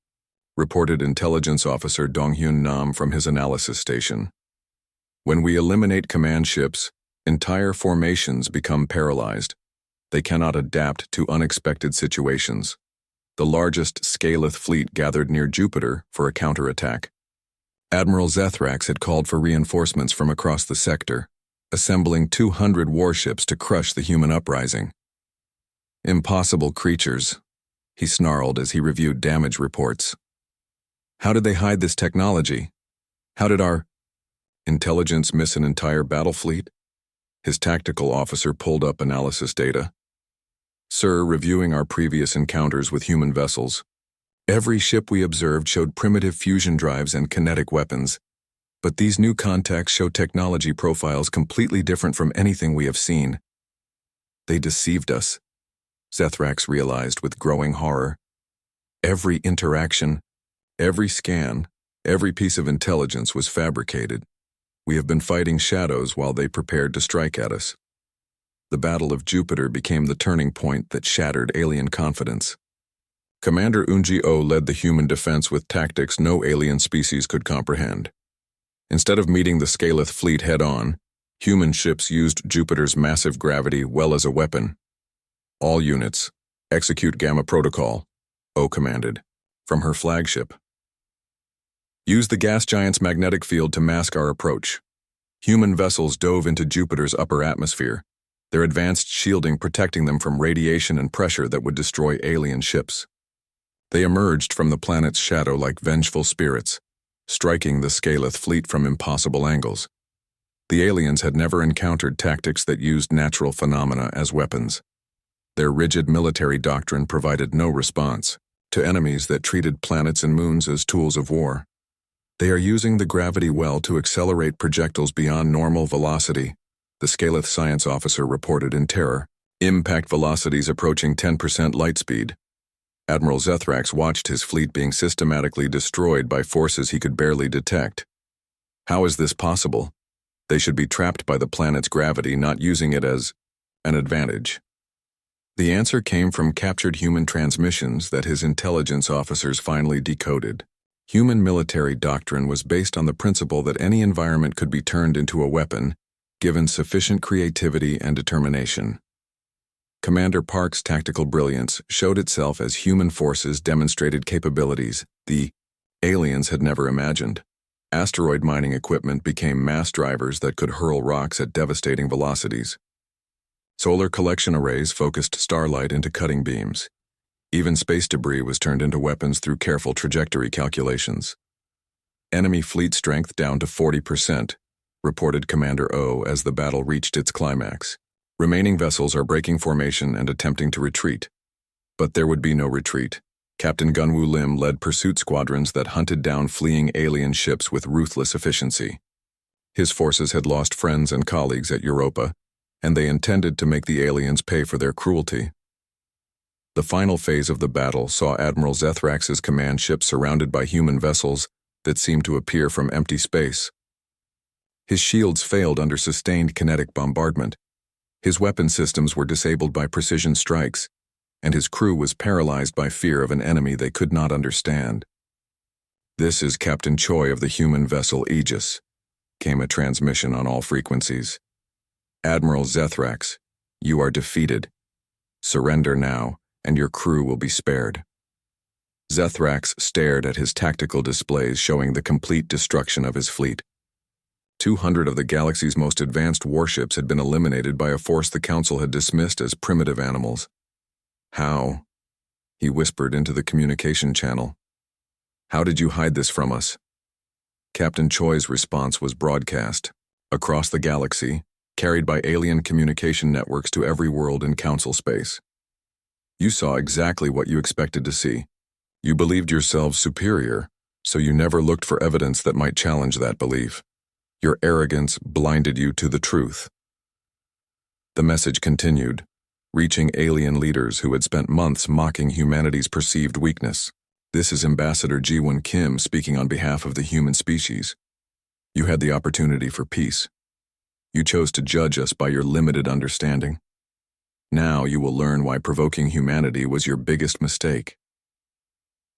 reported intelligence officer Donghyun Nam from his analysis station. When we eliminate command ships, entire formations become paralyzed. They cannot adapt to unexpected situations. The largest Scaleth fleet gathered near Jupiter for a counterattack. Admiral Zethrax had called for reinforcements from across the sector, assembling 200 warships to crush the human uprising. Impossible creatures, he snarled as he reviewed damage reports. How did they hide this technology? How did our intelligence miss an entire battle fleet? His tactical officer pulled up analysis data. Sir, reviewing our previous encounters with human vessels, every ship we observed showed primitive fusion drives and kinetic weapons, but these new contacts show technology profiles completely different from anything we have seen. They deceived us, Zethrax realized with growing horror. Every interaction, every scan, every piece of intelligence was fabricated. We have been fighting shadows while they prepared to strike at us. The Battle of Jupiter became the turning point that shattered alien confidence. Commander Unji-O led the human defense with tactics no alien species could comprehend. Instead of meeting the Scaleth fleet head-on, human ships used Jupiter's massive gravity well as a weapon. All units, execute Gamma Protocol, O commanded, from her flagship. Use the gas giant's magnetic field to mask our approach. Human vessels dove into Jupiter's upper atmosphere, their advanced shielding protecting them from radiation and pressure that would destroy alien ships. They emerged from the planet's shadow like vengeful spirits, striking the Scaleth fleet from impossible angles. The aliens had never encountered tactics that used natural phenomena as weapons. Their rigid military doctrine provided no response to enemies that treated planets and moons as tools of war. They are using the gravity well to accelerate projectiles beyond normal velocity, the Scaleth science officer reported in terror. Impact velocities approaching 10% light speed. Admiral Zethrax watched his fleet being systematically destroyed by forces he could barely detect. How is this possible? They should be trapped by the planet's gravity, not using it as an advantage. The answer came from captured human transmissions that his intelligence officers finally decoded. Human military doctrine was based on the principle that any environment could be turned into a weapon, given sufficient creativity and determination. Commander Park's tactical brilliance showed itself as human forces demonstrated capabilities the aliens had never imagined. Asteroid mining equipment became mass drivers that could hurl rocks at devastating velocities. Solar collection arrays focused starlight into cutting beams. Even space debris was turned into weapons through careful trajectory calculations. Enemy fleet strength down to 40%, reported Commander O as the battle reached its climax. Remaining vessels are breaking formation and attempting to retreat. But there would be no retreat. Captain Gunwoo Lim led pursuit squadrons that hunted down fleeing alien ships with ruthless efficiency. His forces had lost friends and colleagues at Europa, and they intended to make the aliens pay for their cruelty. The final phase of the battle saw Admiral Zethrax's command ship surrounded by human vessels that seemed to appear from empty space. His shields failed under sustained kinetic bombardment. His weapon systems were disabled by precision strikes, and his crew was paralyzed by fear of an enemy they could not understand. "This is Captain Choi of the human vessel Aegis," came a transmission on all frequencies. "Admiral Zethrax, you are defeated. Surrender now, and your crew will be spared." Zethrax stared at his tactical displays showing the complete destruction of his fleet. 200 of the galaxy's most advanced warships had been eliminated by a force the Council had dismissed as primitive animals. "How?" he whispered into the communication channel. "How did you hide this from us?" Captain Choi's response was broadcast across the galaxy, carried by alien communication networks to every world in Council space. "You saw exactly what you expected to see. You believed yourselves superior, so you never looked for evidence that might challenge that belief. Your arrogance blinded you to the truth." The message continued, reaching alien leaders who had spent months mocking humanity's perceived weakness. "This is Ambassador Ji-Won Kim speaking on behalf of the human species. You had the opportunity for peace. You chose to judge us by your limited understanding. Now you will learn why provoking humanity was your biggest mistake."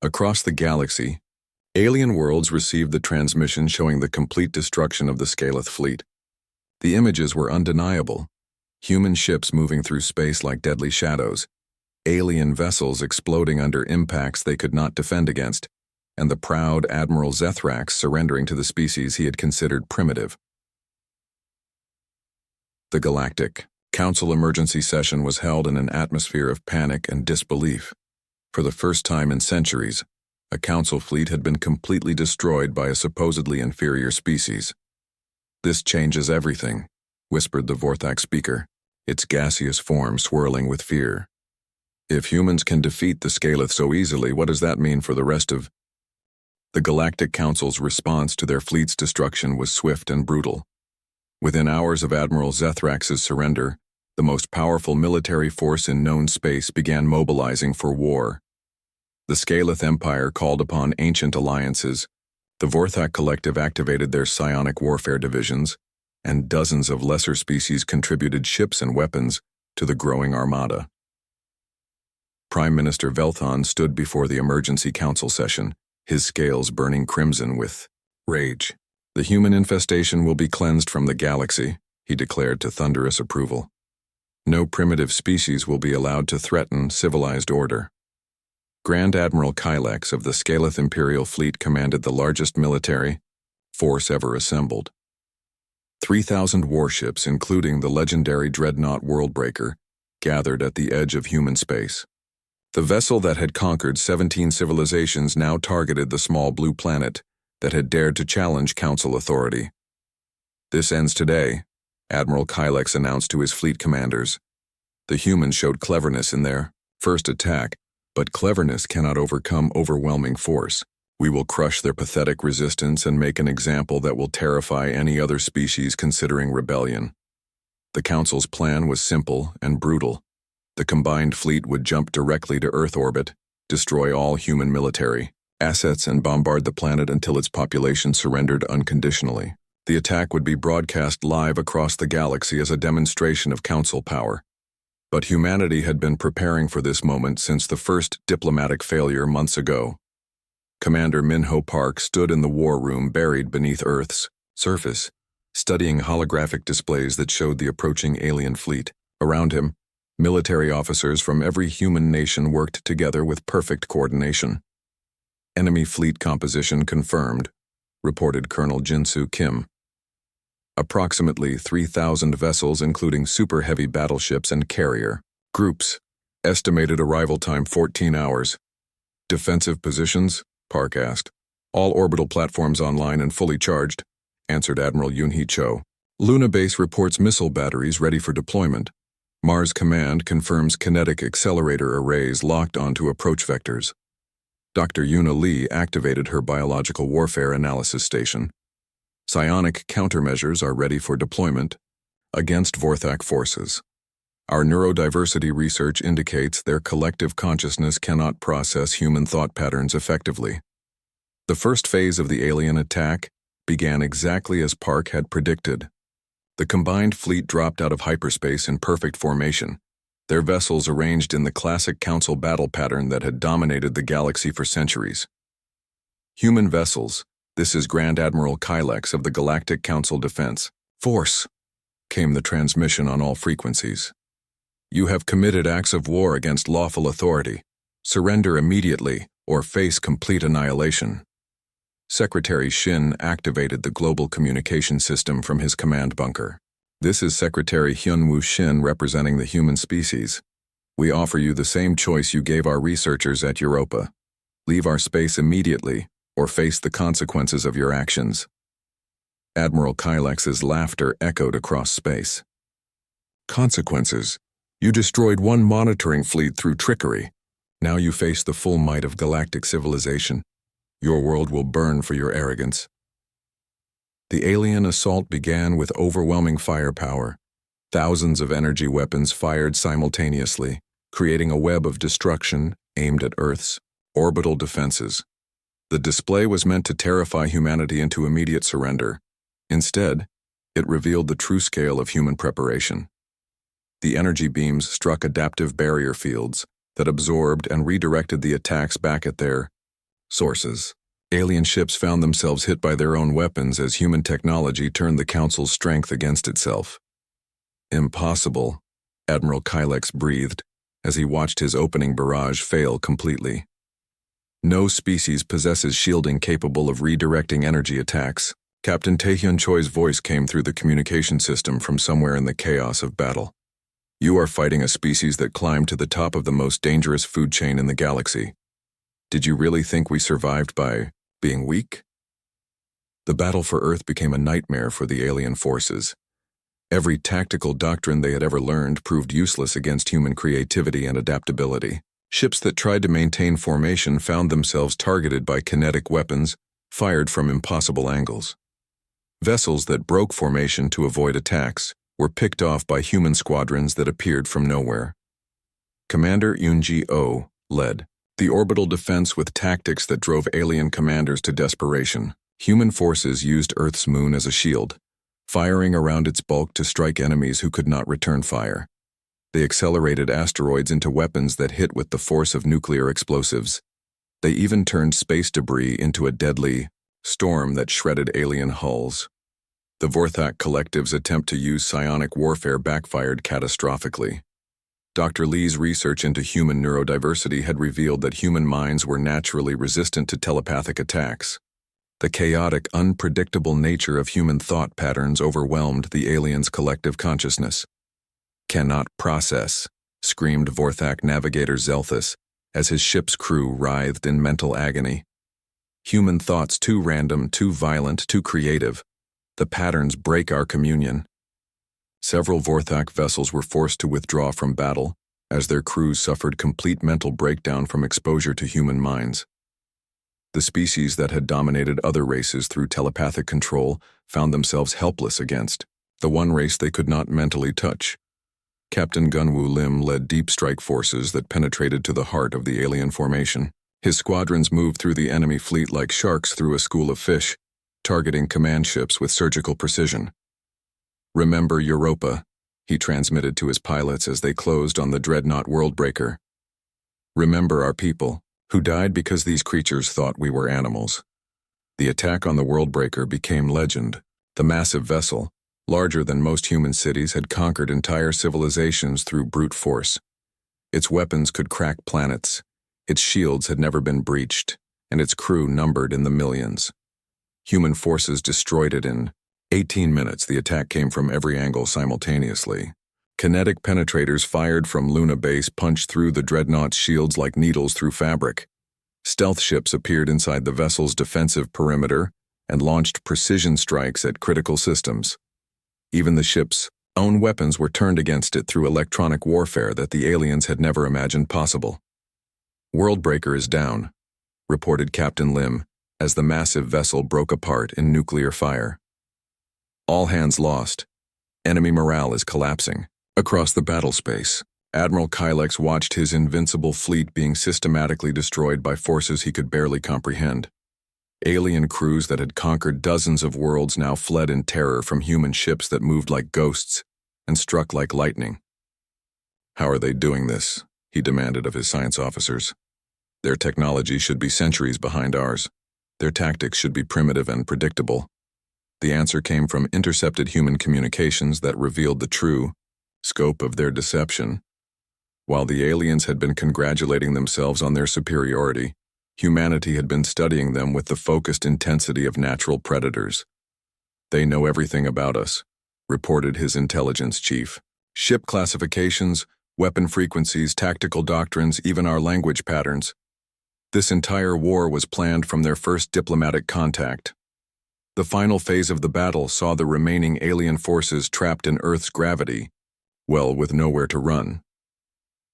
Across the galaxy, alien worlds received the transmission showing the complete destruction of the Scaleth fleet. The images were undeniable. Human ships moving through space like deadly shadows, alien vessels exploding under impacts they could not defend against, and the proud Admiral Zethrax surrendering to the species he had considered primitive. The Galactic Council emergency session was held in an atmosphere of panic and disbelief. For the first time in centuries, a Council fleet had been completely destroyed by a supposedly inferior species. "This changes everything," whispered the Vorthak speaker, its gaseous form swirling with fear. "If humans can defeat the Scaleth so easily, what does that mean for the rest of—" The Galactic Council's response to their fleet's destruction was swift and brutal. Within hours of Admiral Zethrax's surrender, the most powerful military force in known space began mobilizing for war. The Scaleth Empire called upon ancient alliances, the Vorthak Collective activated their psionic warfare divisions, and dozens of lesser species contributed ships and weapons to the growing armada. Prime Minister Velthon stood before the emergency council session, his scales burning crimson with rage. "The human infestation will be cleansed from the galaxy," he declared to thunderous approval. "No primitive species will be allowed to threaten civilized order." Grand Admiral Kylex of the Scaleth Imperial Fleet commanded the largest military force ever assembled. 3,000 warships, including the legendary dreadnought Worldbreaker, gathered at the edge of human space. The vessel that had conquered 17 civilizations now targeted the small blue planet that had dared to challenge Council authority. "This ends today," Admiral Kylex announced to his fleet commanders. "The humans showed cleverness in their first attack, but cleverness cannot overcome overwhelming force. We will crush their pathetic resistance and make an example that will terrify any other species considering rebellion." The Council's plan was simple and brutal. The combined fleet would jump directly to Earth orbit, destroy all human military assets, and bombard the planet until its population surrendered unconditionally. The attack would be broadcast live across the galaxy as a demonstration of Council power. But humanity had been preparing for this moment since the first diplomatic failure months ago. Commander Minho Park stood in the war room buried beneath Earth's surface, studying holographic displays that showed the approaching alien fleet. Around him, Military officers from every human nation worked together with perfect coordination. Enemy fleet composition confirmed, reported Colonel Jinsu Kim. Approximately 3,000 vessels including super heavy battleships and carrier groups. Estimated arrival time 14 hours. Defensive positions? Park asked. All orbital platforms online and fully charged, answered Admiral Yoon-hee Cho. Luna Base reports missile batteries ready for deployment. Mars Command confirms kinetic accelerator arrays locked onto approach vectors. Dr. Yuna Lee activated her biological warfare analysis station. Psionic countermeasures are ready for deployment against Vorthak forces. Our neurodiversity research indicates their collective consciousness cannot process human thought patterns effectively. The first phase of the alien attack began exactly as Park had predicted. The combined fleet dropped out of hyperspace in perfect formation, their vessels arranged in the classic Council battle pattern that had dominated the galaxy for centuries. Human vessels, this is Grand Admiral Kylex of the Galactic Council Defense Force, came the transmission on all frequencies. You have committed acts of war against lawful authority. Surrender immediately or face complete annihilation. Secretary Shin activated the global communication system from his command bunker. This is Secretary Hyunwoo Shin representing the human species. We offer you the same choice you gave our researchers at Europa. Leave our space immediately or face the consequences of your actions. Admiral Kylex's laughter echoed across space. Consequences? You destroyed one monitoring fleet through trickery. Now you face the full might of galactic civilization. Your world will burn for your arrogance. The alien assault began with overwhelming firepower. Thousands of energy weapons fired simultaneously, creating a web of destruction aimed at Earth's orbital defenses. The display was meant to terrify humanity into immediate surrender. Instead, it revealed the true scale of human preparation. The energy beams struck adaptive barrier fields that absorbed and redirected the attacks back at their sources. Alien ships found themselves hit by their own weapons as human technology turned the Council's strength against itself. Impossible, Admiral Kylex breathed as he watched his opening barrage fail completely. No species possesses shielding capable of redirecting energy attacks. Captain Taehyun Choi's voice came through the communication system from somewhere in the chaos of battle. You are fighting a species that climbed to the top of the most dangerous food chain in the galaxy. Did you really think we survived by being weak? The battle for Earth became a nightmare for the alien forces. Every tactical doctrine they had ever learned proved useless against human creativity and adaptability. Ships that tried to maintain formation found themselves targeted by kinetic weapons fired from impossible angles. Vessels that broke formation to avoid attacks were picked off by human squadrons that appeared from nowhere. Commander Yoon-ji-oh led the orbital defense with tactics that drove alien commanders to desperation. Human forces used Earth's moon as a shield, firing around its bulk to strike enemies who could not return fire. They accelerated asteroids into weapons that hit with the force of nuclear explosives. They even turned space debris into a deadly storm that shredded alien hulls. The Vorthak Collective's attempt to use psionic warfare backfired catastrophically. Dr. Lee's research into human neurodiversity had revealed that human minds were naturally resistant to telepathic attacks. The chaotic, unpredictable nature of human thought patterns overwhelmed the aliens' collective consciousness. Cannot process, screamed Vorthak navigator Zelthus as his ship's crew writhed in mental agony. Human thoughts too random, too violent, too creative. The patterns break our communion. Several Vorthak vessels were forced to withdraw from battle as their crews suffered complete mental breakdown from exposure to human minds. The species that had dominated other races through telepathic control found themselves helpless against the one race they could not mentally touch. Captain Gunwoo Lim led deep strike forces that penetrated to the heart of the alien formation. His squadrons moved through the enemy fleet like sharks through a school of fish, targeting command ships with surgical precision. Remember Europa, he transmitted to his pilots as they closed on the dreadnought Worldbreaker. Remember our people, who died because these creatures thought we were animals. The attack on the Worldbreaker became legend. The massive vessel, larger than most human cities, had conquered entire civilizations through brute force. Its weapons could crack planets, its shields had never been breached, and its crew numbered in the millions. Human forces destroyed it in 18 minutes. The attack came from every angle simultaneously. Kinetic penetrators fired from Luna Base punched through the dreadnought's shields like needles through fabric. Stealth ships appeared inside the vessel's defensive perimeter and launched precision strikes at critical systems. Even the ship's own weapons were turned against it through electronic warfare that the aliens had never imagined possible. "Worldbreaker is down," reported Captain Lim as the massive vessel broke apart in nuclear fire. "All hands lost. Enemy morale is collapsing." Across the battle space, Admiral Kylex watched his invincible fleet being systematically destroyed by forces he could barely comprehend. Alien crews that had conquered dozens of worlds now fled in terror from human ships that moved like ghosts and struck like lightning. "How are they doing this?" he demanded of his science officers. "Their technology should be centuries behind ours. Their tactics should be primitive and predictable." The answer came from intercepted human communications that revealed the true scope of their deception. While the aliens had been congratulating themselves on their superiority, humanity had been studying them with the focused intensity of natural predators. "They know everything about us," reported his intelligence chief. "Ship classifications, weapon frequencies, tactical doctrines, even our language patterns. This entire war was planned from their first diplomatic contact." The final phase of the battle saw the remaining alien forces trapped in Earth's gravity, well, with nowhere to run.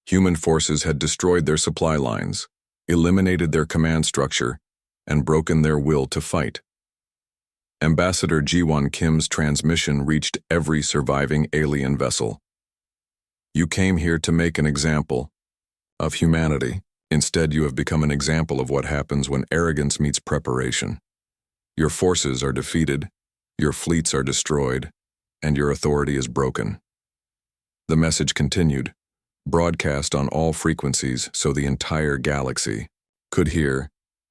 Human forces had destroyed their supply lines, eliminated their command structure, and broken their will to fight. Ambassador Jiwon Kim's transmission reached every surviving alien vessel. "You came here to make an example of humanity. Instead, you have become an example of what happens when arrogance meets preparation. Your forces are defeated, your fleets are destroyed, and your authority is broken." The message continued, broadcast on all frequencies so the entire galaxy could hear.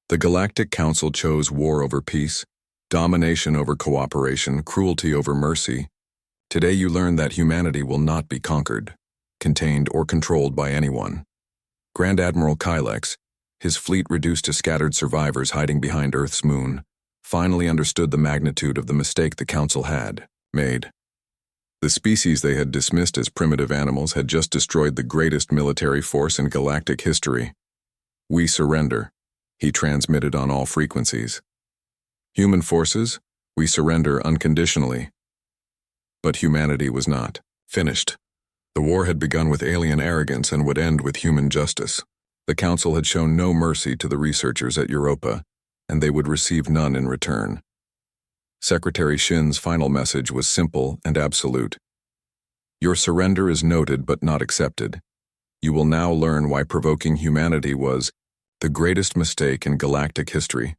The Galactic Council chose war over peace, domination over cooperation, cruelty over mercy. Today you learn that humanity will not be conquered, contained, or controlled by anyone. Grand Admiral Kylex, his fleet reduced to scattered survivors hiding behind Earth's moon, finally understood the magnitude of the mistake the Council had made. The species they had dismissed as primitive animals had just destroyed the greatest military force in galactic history. "We surrender," he transmitted on all frequencies. "Human forces, we surrender unconditionally." But humanity was not finished. The war had begun with alien arrogance and would end with human justice. The Council had shown no mercy to the researchers at Europa, and they would receive none in return. Secretary Shin's final message was simple and absolute. "Your surrender is noted but not accepted. You will now learn why provoking humanity was the greatest mistake in galactic history."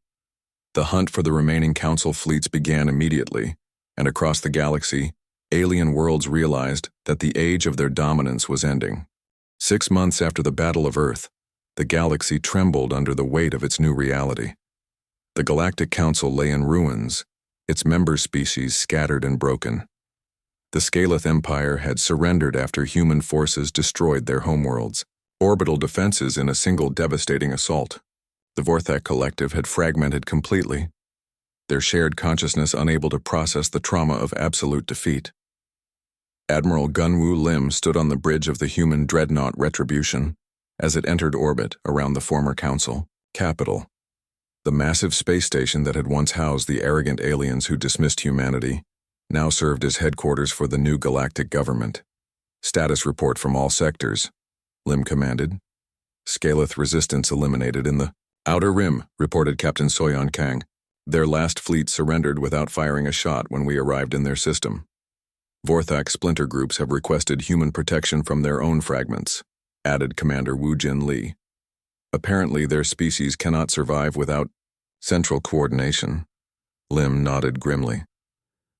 The hunt for the remaining Council fleets began immediately, and across the galaxy, alien worlds realized that the age of their dominance was ending. 6 months after the Battle of Earth, the galaxy trembled under the weight of its new reality. The Galactic Council lay in ruins, its member species scattered and broken. The Scaleth Empire had surrendered after human forces destroyed their homeworlds, orbital defenses in a single devastating assault. The Vorthak Collective had fragmented completely, their shared consciousness unable to process the trauma of absolute defeat. Admiral Gunwoo Lim stood on the bridge of the human dreadnought Retribution as it entered orbit around the former Council capital. The massive space station that had once housed the arrogant aliens who dismissed humanity now served as headquarters for the new galactic government. "Status report from all sectors," Lim commanded. "Scaleth resistance eliminated in the Outer Rim," reported Captain Soyeon Kang. "Their last fleet surrendered without firing a shot when we arrived in their system. Vorthak splinter groups have requested human protection from their own fragments," added Commander Woo Jin Lee. "Apparently their species cannot survive without central coordination." Lim nodded grimly.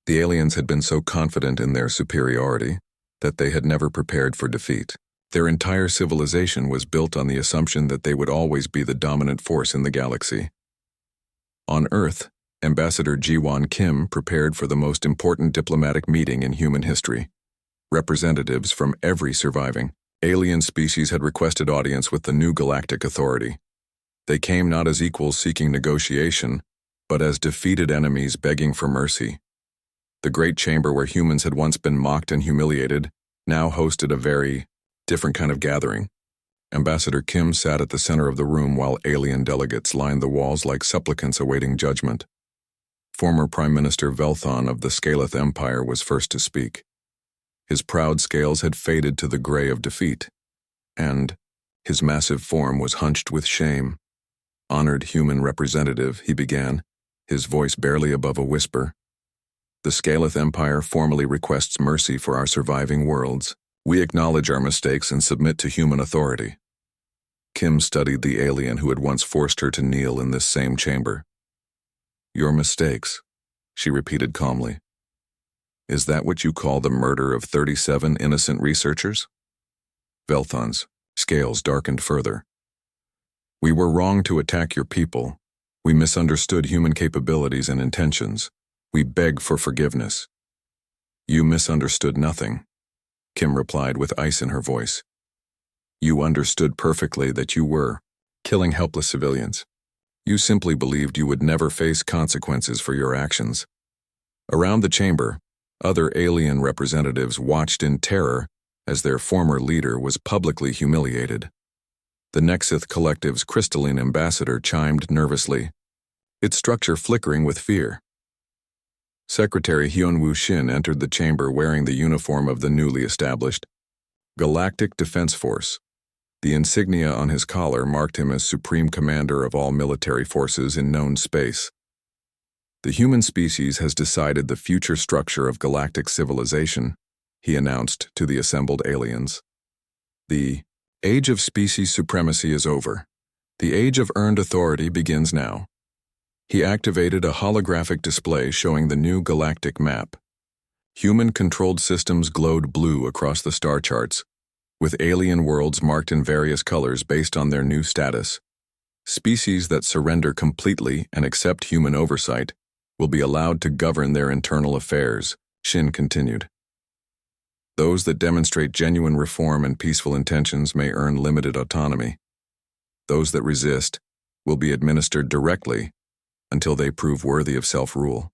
The aliens had been so confident in their superiority that they had never prepared for defeat. Their entire civilization was built on the assumption that they would always be the dominant force in the galaxy. On Earth, Ambassador Ji-won Kim prepared for the most important diplomatic meeting in human history. Representatives from every surviving alien species had requested audience with the new galactic authority. They came not as equals seeking negotiation, but as defeated enemies begging for mercy. The great chamber where humans had once been mocked and humiliated now hosted a very different kind of gathering. Ambassador Kim sat at the center of the room while alien delegates lined the walls like supplicants awaiting judgment. Former Prime Minister Velthon of the Scaleth Empire was first to speak. His proud scales had faded to the gray of defeat, and his massive form was hunched with shame. Honored human representative, he began, his voice barely above a whisper. The Scaleth Empire formally requests mercy for our surviving worlds. We acknowledge our mistakes and submit to human authority. Kim studied the alien who had once forced her to kneel in this same chamber. Your mistakes, she repeated calmly. Is that what you call the murder of 37 innocent researchers? Velthon's scales darkened further. We were wrong to attack your people. We misunderstood human capabilities and intentions. We beg for forgiveness. You misunderstood nothing, Kim replied with ice in her voice. You understood perfectly that you were killing helpless civilians. You simply believed you would never face consequences for your actions. Around the chamber, other alien representatives watched in terror as their former leader was publicly humiliated. The Nexith Collective's crystalline ambassador chimed nervously, its structure flickering with fear. Secretary Hyunwoo Shin entered the chamber wearing the uniform of the newly established Galactic Defense Force. The insignia on his collar marked him as Supreme Commander of all military forces in known space. The human species has decided the future structure of galactic civilization, he announced to the assembled aliens. The age of species supremacy is over. The age of earned authority begins now. He activated a holographic display showing the new galactic map. Human-controlled systems glowed blue across the star charts, with alien worlds marked in various colors based on their new status. Species that surrender completely and accept human oversight will be allowed to govern their internal affairs, Shin continued. Those that demonstrate genuine reform and peaceful intentions may earn limited autonomy. Those that resist will be administered directly until they prove worthy of self-rule.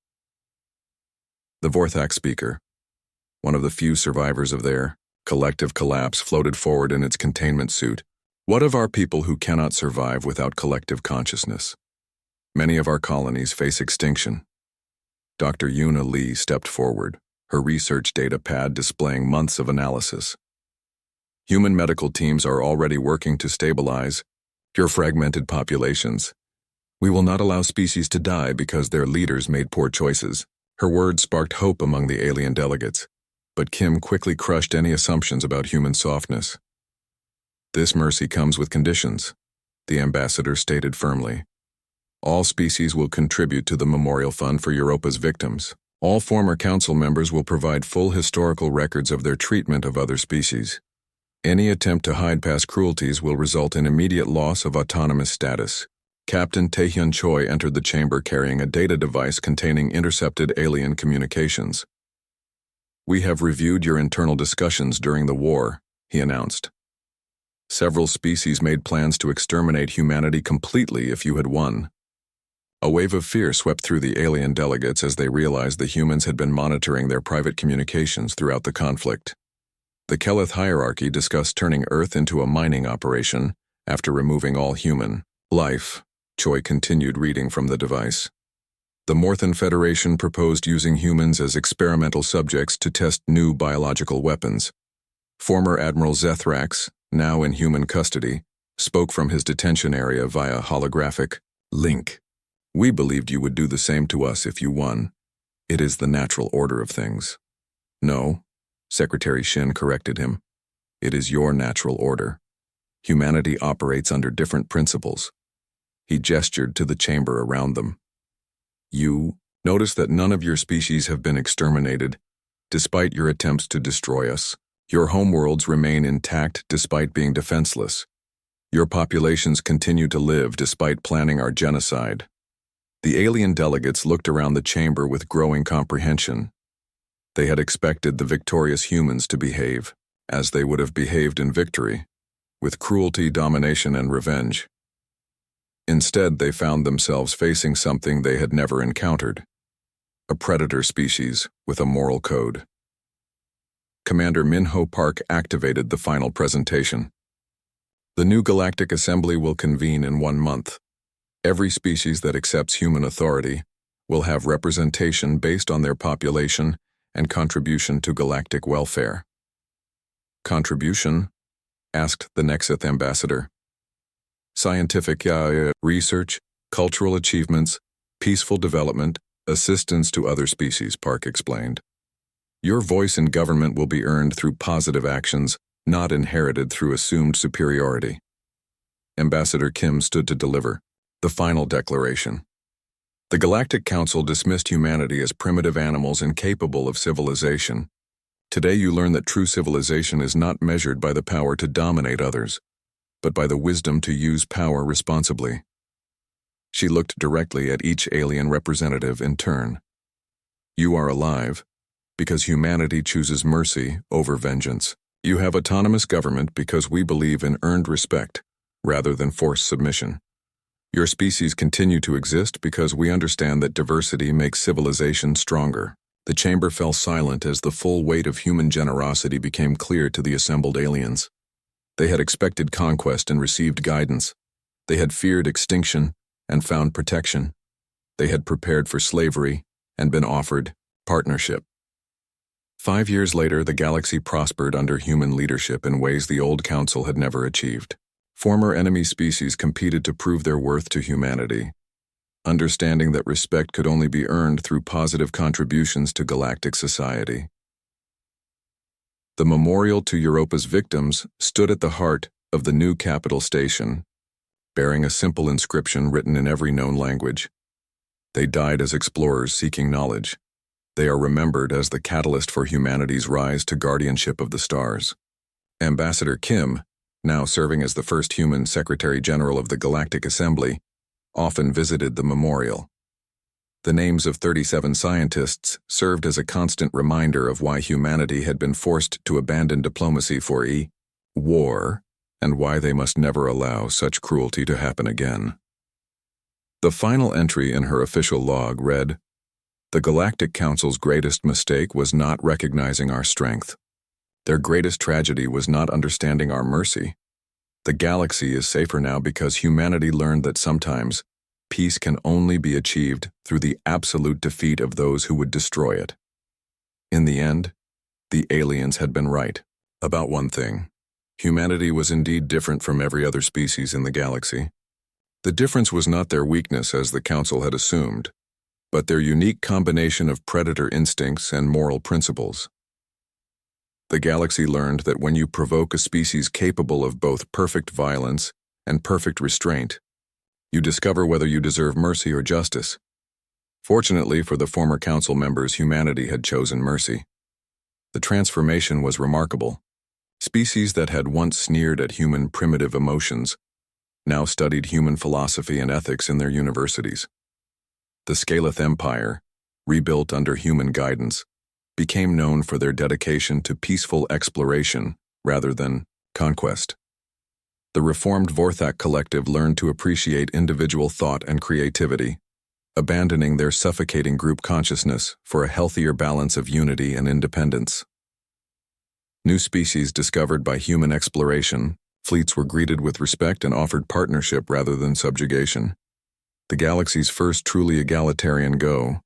The Vorthak speaker, one of the few survivors of their collective collapse, floated forward in its containment suit. What of our people who cannot survive without collective consciousness? Many of our colonies face extinction. Dr. Yuna Lee stepped forward, her research data pad displaying months of analysis. Human medical teams are already working to stabilize your fragmented populations. We will not allow species to die because their leaders made poor choices. Her words sparked hope among the alien delegates, but Kim quickly crushed any assumptions about human softness. This mercy comes with conditions, the ambassador stated firmly. All species will contribute to the memorial fund for Europa's victims. All former council members will provide full historical records of their treatment of other species. Any attempt to hide past cruelties will result in immediate loss of autonomous status. Captain Taehyun Choi entered the chamber carrying a data device containing intercepted alien communications. We have reviewed your internal discussions during the war, he announced. Several species made plans to exterminate humanity completely if you had won. A wave of fear swept through the alien delegates as they realized the humans had been monitoring their private communications throughout the conflict. The Keleth hierarchy discussed turning Earth into a mining operation after removing all human life. Choi continued reading from the device. The Morthan Federation proposed using humans as experimental subjects to test new biological weapons. Former Admiral Zethrax, now in human custody, spoke from his detention area via holographic link. We believed you would do the same to us if you won. It is the natural order of things. No, Secretary Shin corrected him. It is your natural order. Humanity operates under different principles. He gestured to the chamber around them. You notice that none of your species have been exterminated, despite your attempts to destroy us. Your homeworlds remain intact despite being defenseless. Your populations continue to live despite planning our genocide. The alien delegates looked around the chamber with growing comprehension. They had expected the victorious humans to behave as they would have behaved in victory, with cruelty, domination, and revenge. Instead, they found themselves facing something they had never encountered: a predator species with a moral code. Commander Minho Park activated the final presentation. The new Galactic Assembly will convene in 1 month. Every species that accepts human authority will have representation based on their population and contribution to galactic welfare. Contribution? Asked the Nexith ambassador. Scientific research, cultural achievements, peaceful development, assistance to other species, Park explained. Your voice in government will be earned through positive actions, not inherited through assumed superiority. Ambassador Kim stood to deliver the final declaration. The Galactic Council dismissed humanity as primitive animals incapable of civilization. Today you learn that true civilization is not measured by the power to dominate others, but by the wisdom to use power responsibly. She looked directly at each alien representative in turn. You are alive because humanity chooses mercy over vengeance. You have autonomous government because we believe in earned respect rather than forced submission. Your species continue to exist because we understand that diversity makes civilization stronger. The chamber fell silent as the full weight of human generosity became clear to the assembled aliens. They had expected conquest and received guidance. They had feared extinction and found protection. They had prepared for slavery and been offered partnership. 5 years later, the galaxy prospered under human leadership in ways the old council had never achieved. Former enemy species competed to prove their worth to humanity, understanding that respect could only be earned through positive contributions to galactic society. The memorial to Europa's victims stood at the heart of the new capital station, bearing a simple inscription written in every known language. They died as explorers seeking knowledge. They are remembered as the catalyst for humanity's rise to guardianship of the stars. Ambassador Kim, now serving as the first human Secretary General of the Galactic Assembly, often visited the memorial. The names of 37 scientists served as a constant reminder of why humanity had been forced to abandon diplomacy for war, and why they must never allow such cruelty to happen again. The final entry in her official log read, "The Galactic Council's greatest mistake was not recognizing our strength. Their greatest tragedy was not understanding our mercy. The galaxy is safer now because humanity learned that sometimes peace can only be achieved through the absolute defeat of those who would destroy it." In the end, the aliens had been right about one thing. Humanity was indeed different from every other species in the galaxy. The difference was not their weakness as the Council had assumed, but their unique combination of predator instincts and moral principles. The galaxy learned that when you provoke a species capable of both perfect violence and perfect restraint, you discover whether you deserve mercy or justice. Fortunately for the former council members, humanity had chosen mercy. The transformation was remarkable. Species that had once sneered at human primitive emotions now studied human philosophy and ethics in their universities. The Scaleth Empire, rebuilt under human guidance, became known for their dedication to peaceful exploration rather than conquest. The reformed Vorthak Collective learned to appreciate individual thought and creativity, abandoning their suffocating group consciousness for a healthier balance of unity and independence. New species discovered by human exploration, fleets were greeted with respect and offered partnership rather than subjugation. The galaxy's first truly egalitarian go